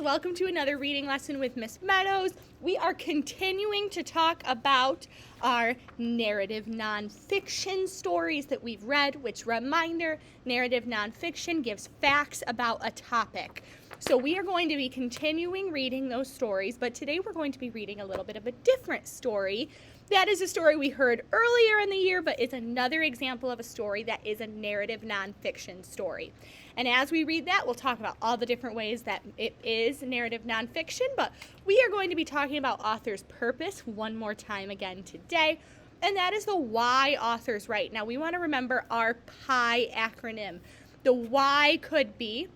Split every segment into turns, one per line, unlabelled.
welcome to another reading lesson with Miss Meadows. We are continuing to talk about our narrative nonfiction stories that we've read, which, reminder, narrative nonfiction gives facts about a topic. So we are going to be continuing reading those stories, but today we're going to be reading a little bit of a different story. That is a story we heard earlier in the year, but it's another example of a story that is a narrative nonfiction story. And as we read that, we'll talk about all the different ways that it is narrative nonfiction, but we are going to be talking about author's purpose one more time again today, and that is the why authors write. Now, we want to remember our PI acronym. The why could be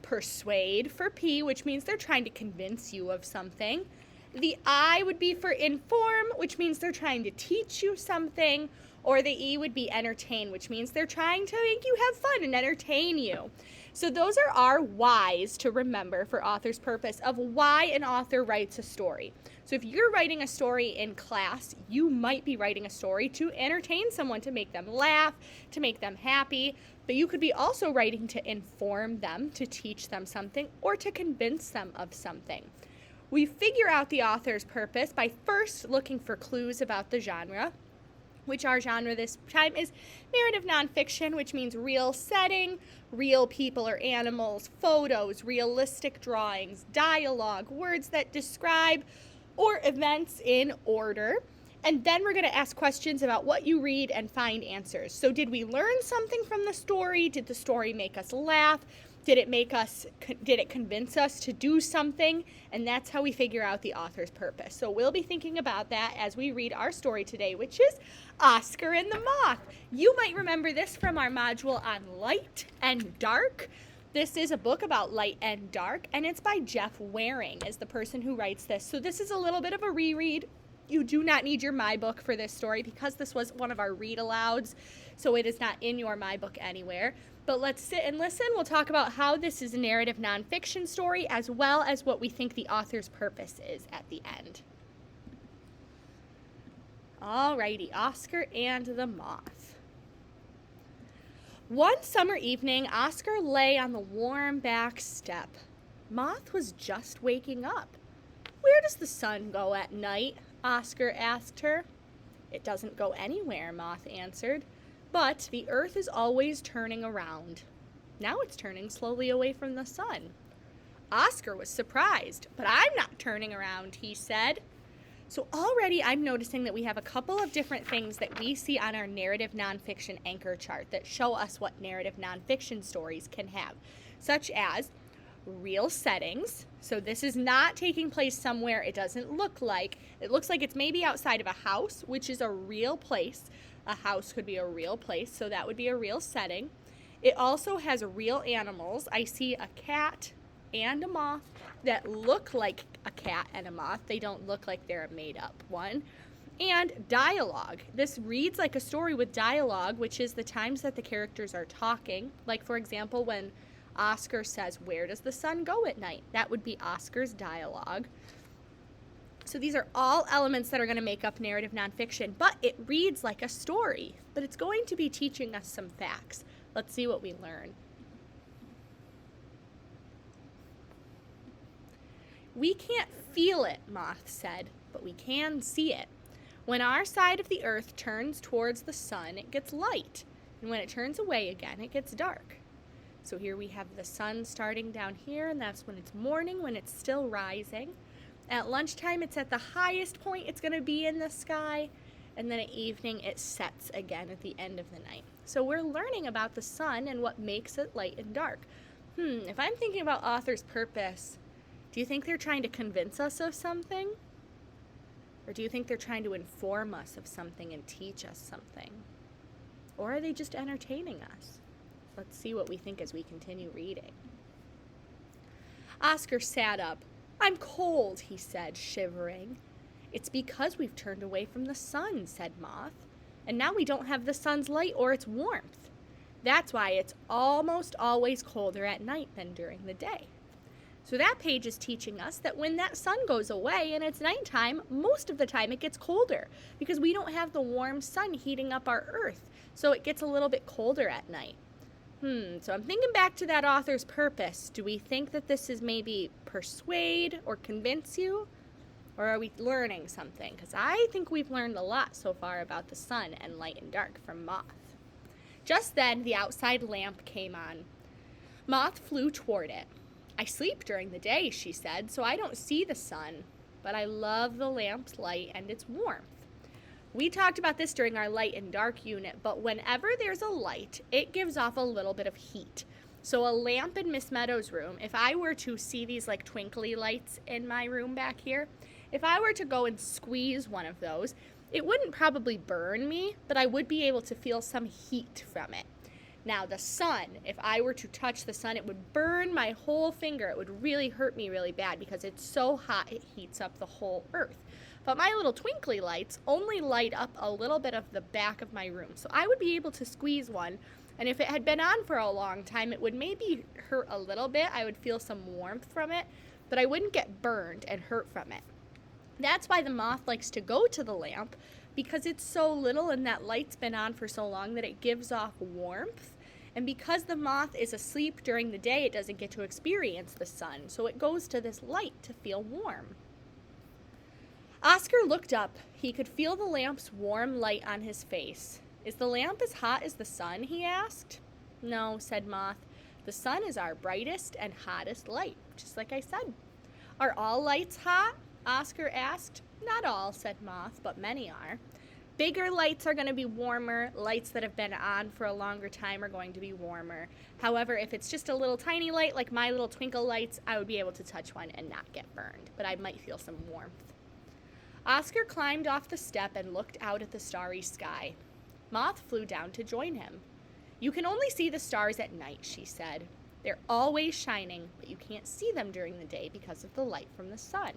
persuade for P, which means they're trying to convince you of something. The I would be for inform, which means they're trying to teach you something. Or the E would be entertain, which means they're trying to make you have fun and entertain you. So those are our whys to remember for author's purpose of why an author writes a story. So if you're writing a story in class, you might be writing a story to entertain someone, to make them laugh, to make them happy. But you could be also writing to inform them, to teach them something, or to convince them of something. We figure out the author's purpose by first looking for clues about the genre, which our genre this time is narrative nonfiction, which means real setting, real people or animals, photos, realistic drawings, dialogue, words that describe or events in order. And then we're going to ask questions about what you read and find answers. So did we learn something from the story? Did the story make us laugh? Did it convince us to do something? And that's how we figure out the author's purpose. So we'll be thinking about that as we read our story today, which is Oscar and the Moth. You might remember this from our module on light and dark. This is a book about light and dark, and it's by Jeff Waring as the person who writes this. So this is a little bit of a reread. You do not need your My Book for this story because this was one of our read-alouds, so it is not in your My Book anywhere. But let's sit and listen. We'll talk about how this is a narrative nonfiction story as well as what we think the author's purpose is at the end. Alrighty, Oscar and the Moth. One summer evening, Oscar lay on the warm back step. Moth was just waking up. "Where does the sun go at night?" Oscar asked her. "It doesn't go anywhere," Moth answered. "But the earth is always turning around. Now it's turning slowly away from the sun." Oscar was surprised. "But I'm not turning around," he said. So already I'm noticing that we have a couple of different things that we see on our narrative nonfiction anchor chart that show us what narrative nonfiction stories can have, such as real settings. So this is not taking place somewhere it doesn't look like. It looks like it's maybe outside of a house, which is a real place. A house could be a real place, so that would be a real setting. It also has real animals. I see a cat and a moth that look like a cat and a moth. They don't look like they're a made-up one. And dialogue. This reads like a story with dialogue, which is the times that the characters are talking. Like, for example, when Oscar says, "Where does the sun go at night?" That would be Oscar's dialogue. So these are all elements that are going to make up narrative nonfiction, but it reads like a story, but it's going to be teaching us some facts. Let's see what we learn. "We can't feel it," Moth said, "but we can see it. When our side of the earth turns towards the sun, it gets light, and when it turns away again, it gets dark." So here we have the sun starting down here, and that's when it's morning, when it's still rising. At lunchtime, it's at the highest point it's going to be in the sky, and then at evening, it sets again at the end of the night. So we're learning about the sun and what makes it light and dark. If I'm thinking about author's purpose, do you think they're trying to convince us of something? Or do you think they're trying to inform us of something and teach us something? Or are they just entertaining us? Let's see what we think as we continue reading. Oscar sat up. "I'm cold," he said, shivering. "It's because we've turned away from the sun," said Moth. "And now we don't have the sun's light or its warmth. That's why it's almost always colder at night than during the day." So that page is teaching us that when that sun goes away and it's nighttime, most of the time it gets colder because we don't have the warm sun heating up our earth. So it gets a little bit colder at night. So I'm thinking back to that author's purpose. Do we think that this is maybe persuade or convince you? Or are we learning something? Because I think we've learned a lot so far about the sun and light and dark from Moth. Just then, the outside lamp came on. Moth flew toward it. I sleep during the day, she said, so I don't see the sun, but I love the lamp's light and its warmth. We talked about this during our light and dark unit, but whenever there's a light, it gives off a little bit of heat. So a lamp in Miss Meadows' room, if I were to see these like twinkly lights in my room back here, if I were to go and squeeze one of those, it wouldn't probably burn me, but I would be able to feel some heat from it. Now the sun, if I were to touch the sun, it would burn my whole finger. It would really hurt me really bad because it's so hot it heats up the whole earth. But my little twinkly lights only light up a little bit of the back of my room. So I would be able to squeeze one, and if it had been on for a long time, it would maybe hurt a little bit. I would feel some warmth from it, but I wouldn't get burned and hurt from it. That's why the moth likes to go to the lamp, because it's so little and that light's been on for so long that it gives off warmth. And because the moth is asleep during the day, it doesn't get to experience the sun, so it goes to this light to feel warm. Oscar looked up. He could feel the lamp's warm light on his face. Is the lamp as hot as the sun? He asked. No, said Moth. The sun is our brightest and hottest light, just like I said. Are all lights hot? Oscar asked. Not all, said Moth, but many are. Bigger lights are going to be warmer. Lights that have been on for a longer time are going to be warmer. However, if it's just a little tiny light like my little twinkle lights, I would be able to touch one and not get burned, but I might feel some warmth. Oscar climbed off the step and looked out at the starry sky. Moth flew down to join him. You can only see the stars at night, she said. They're always shining, but you can't see them during the day because of the light from the sun.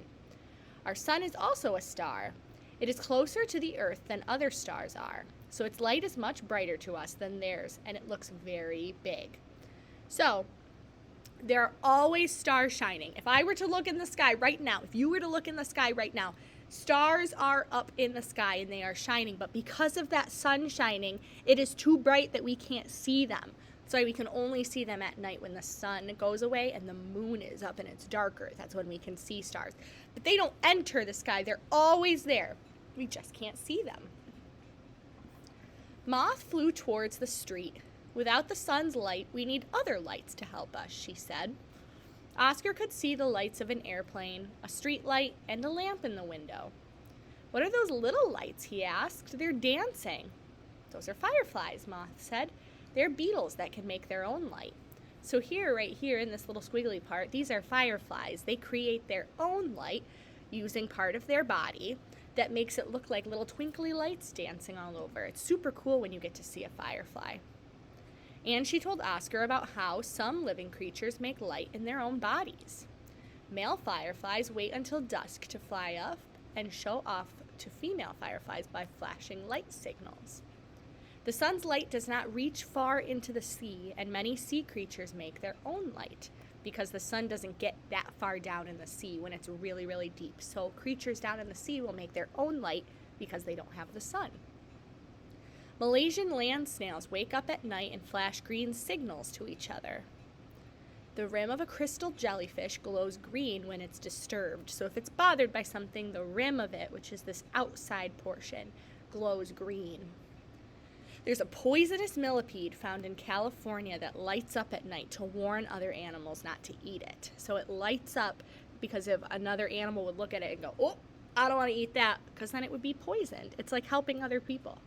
Our sun is also a star. It is closer to the earth than other stars are, so its light is much brighter to us than theirs, and it looks very big. So, there are always stars shining. If I were to look in the sky right now, if you were to look in the sky right now, stars are up in the sky and they are shining, but because of that sun shining, it is too bright that we can't see them. So we can only see them at night when the sun goes away and the moon is up and it's darker. That's when we can see stars. But they don't enter the sky. They're always there. We just can't see them. Moth flew towards the street. Without the sun's light, we need other lights to help us, she said. Oscar could see the lights of an airplane, a street light, and a lamp in the window. What are those little lights? He asked. They're dancing. Those are fireflies, Moth said. They're beetles that can make their own light. So here, right here in this little squiggly part, these are fireflies. They create their own light using part of their body that makes it look like little twinkly lights dancing all over. It's super cool when you get to see a firefly. And she told Oscar about how some living creatures make light in their own bodies. Male fireflies wait until dusk to fly up and show off to female fireflies by flashing light signals. The sun's light does not reach far into the sea, and many sea creatures make their own light because the sun doesn't get that far down in the sea when it's really, really deep. So creatures down in the sea will make their own light because they don't have the sun. Malaysian land snails wake up at night and flash green signals to each other. The rim of a crystal jellyfish glows green when it's disturbed. So if it's bothered by something, the rim of it, which is this outside portion, glows green. There's a poisonous millipede found in California that lights up at night to warn other animals not to eat it. So it lights up because if another animal would look at it and go, oh, I don't want to eat that, because then it would be poisoned. It's like helping other people.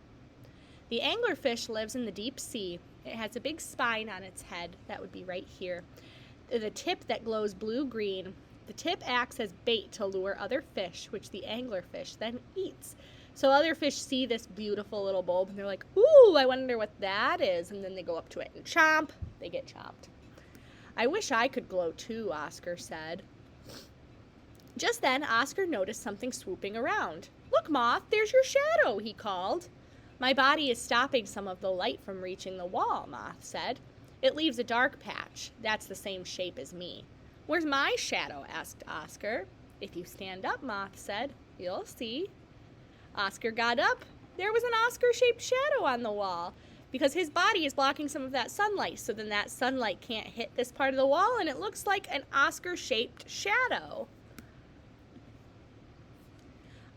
The anglerfish lives in the deep sea. It has a big spine on its head. That would be right here. The tip that glows blue-green. The tip acts as bait to lure other fish, which the anglerfish then eats. So other fish see this beautiful little bulb, and they're like, ooh, I wonder what that is. And then they go up to it and chomp. They get chomped. I wish I could glow too, Oscar said. Just then, Oscar noticed something swooping around. Look, Moth, there's your shadow, he called. My body is stopping some of the light from reaching the wall, Moth said. It leaves a dark patch. That's the same shape as me. Where's my shadow? Asked Oscar. If you stand up, Moth said, you'll see. Oscar got up. There was an Oscar-shaped shadow on the wall. because his body is blocking some of that sunlight. So then that sunlight can't hit this part of the wall, and it looks like an Oscar-shaped shadow.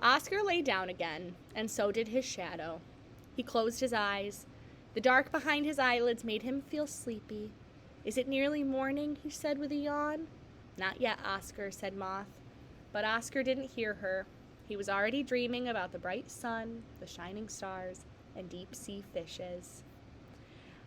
Oscar lay down again, and so did his shadow. He closed his eyes. The dark behind his eyelids made him feel sleepy. "Is it nearly morning?" he said with a yawn. "Not yet, Oscar," said Moth. But Oscar didn't hear her. He was already dreaming about the bright sun, the shining stars, and deep-sea fishes.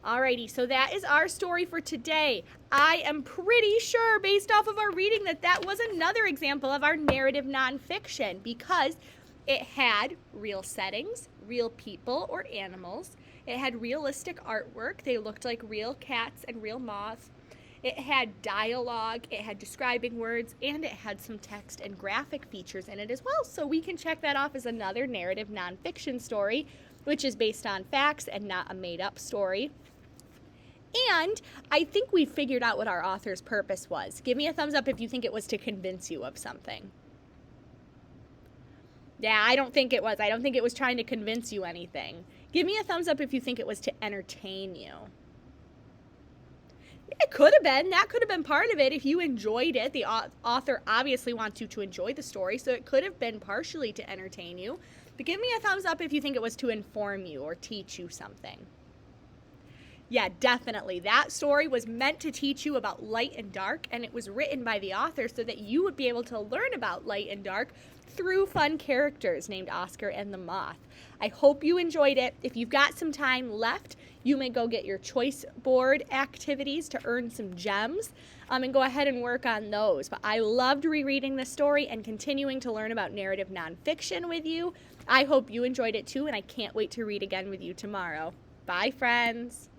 Alrighty, so that is our story for today. I am pretty sure, based off of our reading, that was another example of our narrative nonfiction because it had real settings, real people or animals. It had realistic artwork. They looked like real cats and real moths. It had dialogue, it had describing words, and it had some text and graphic features in it as well. So we can check that off as another narrative nonfiction story, which is based on facts and not a made-up story. And I think we figured out what our author's purpose was. Give me a thumbs up if you think it was to convince you of something. Yeah, I don't think it was. I don't think it was trying to convince you anything. Give me a thumbs up if you think it was to entertain you. It could have been. That could have been part of it. If you enjoyed it, the author obviously wants you to enjoy the story, so it could have been partially to entertain you. But give me a thumbs up if you think it was to inform you or teach you something. Yeah, definitely. That story was meant to teach you about light and dark, and it was written by the author so that you would be able to learn about light and dark through fun characters named Oscar and the Moth. I hope you enjoyed it. If you've got some time left, you may go get your choice board activities to earn some gems and go ahead and work on those. But I loved rereading this story and continuing to learn about narrative nonfiction with you. I hope you enjoyed it too, and I can't wait to read again with you tomorrow. Bye, friends.